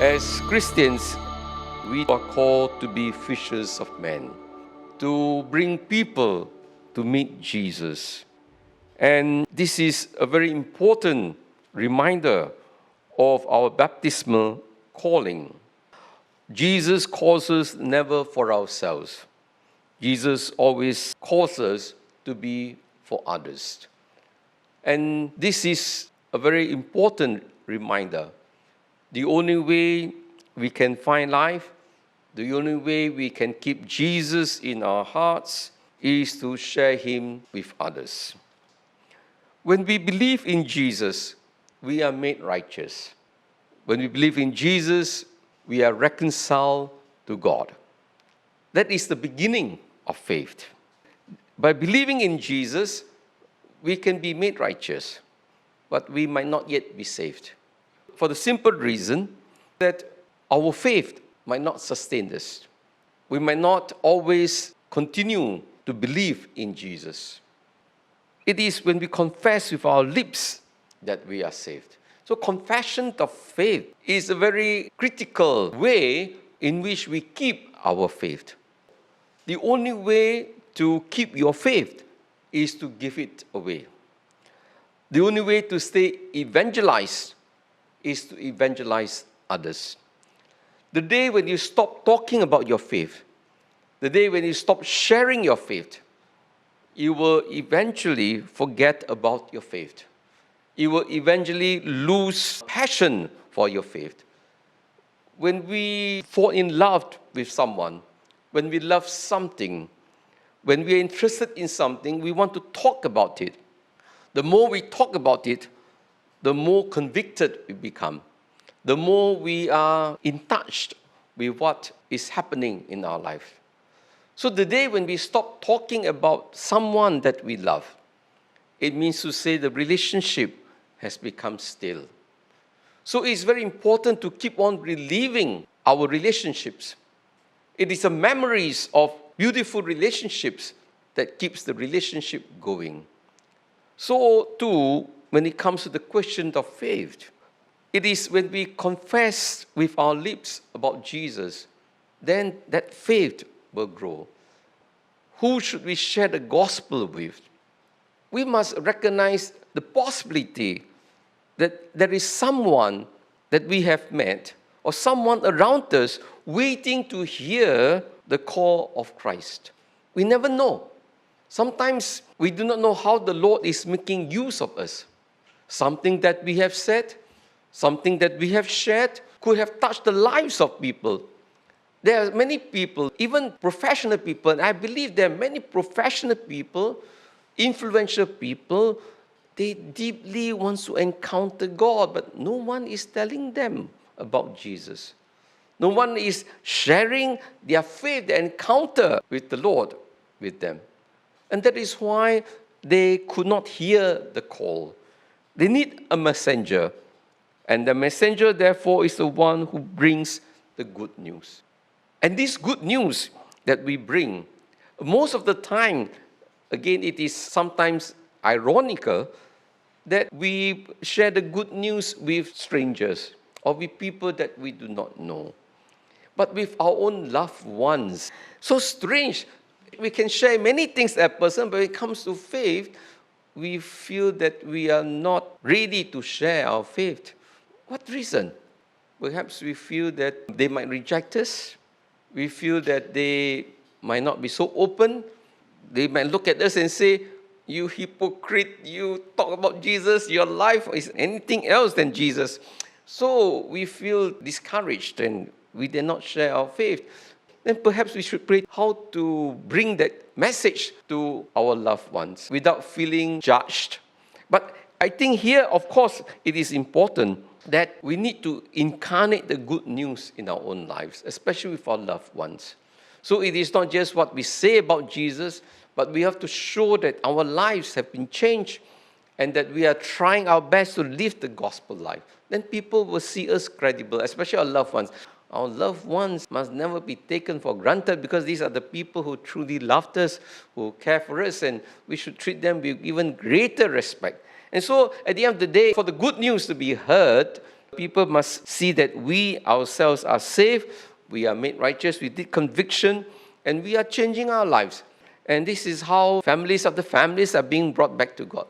As Christians, we are called to be fishers of men, to bring people to meet Jesus. And this is a very important reminder of our baptismal calling. Jesus calls us never for ourselves. Jesus always calls us to be for others. And this is a very important reminder. The only way we can find life, the only way we can keep Jesus in our hearts is to share Him with others. When we believe in Jesus, we are made righteous. When we believe in Jesus, we are reconciled to God. That is the beginning of faith. By believing in Jesus, we can be made righteous, but we might not yet be saved. For the simple reason that our faith might not sustain us. We might not always continue to believe in Jesus. It is when we confess with our lips that we are saved. So confession of faith is a very critical way in which we keep our faith. The only way to keep your faith is to give it away. The only way to stay evangelized is to evangelize others. The day when you stop talking about your faith, the day when you stop sharing your faith, you will eventually forget about your faith. You will eventually lose passion for your faith. When we fall in love with someone, when we love something, when we are interested in something, we want to talk about it. The more we talk about it, the more convicted we become. The more we are in touch with what is happening in our life. So the day when we stop talking about someone that we love, it means to say the relationship has become stale. So it's very important to keep on reliving our relationships. It is the memories of beautiful relationships that keeps the relationship going. So too, when it comes to the question of faith, it is when we confess with our lips about Jesus, then that faith will grow. Who should we share the gospel with? We must recognize the possibility that there is someone that we have met or someone around us waiting to hear the call of Christ. We never know. Sometimes we do not know how the Lord is making use of us. Something that we have said, something that we have shared could have touched the lives of people. There are many people, even professional people, and I believe there are many professional people, influential people, they deeply want to encounter God, but no one is telling them about Jesus. No one is sharing their faith, their encounter with the Lord with them. And that is why they could not hear the call. They need a messenger. And the messenger, therefore, is the one who brings the good news. And this good news that we bring, most of the time, again, it is sometimes ironical that we share the good news with strangers or with people that we do not know. But with our own loved ones. So strange. We can share many things with a person, but when it comes to faith, we feel that we are not ready to share our faith. What reason? Perhaps we feel that they might reject us. We feel that they might not be so open. They might look at us and say, "You hypocrite, you talk about Jesus, your life is anything else than Jesus." So we feel discouraged and we dare not share our faith. Then perhaps we should pray how to bring that message to our loved ones without feeling judged. But I think here, of course, it is important that we need to incarnate the good news in our own lives, especially with our loved ones. So it is not just what we say about Jesus, but we have to show that our lives have been changed and that we are trying our best to live the gospel life. Then people will see us credible, especially our loved ones. Our loved ones must never be taken for granted because these are the people who truly loved us, who care for us, and we should treat them with even greater respect. And so, at the end of the day, for the good news to be heard, People must see that we ourselves are saved, we are made righteous, we did conviction, and we are changing our lives. And this is how families of the families are being brought back to God.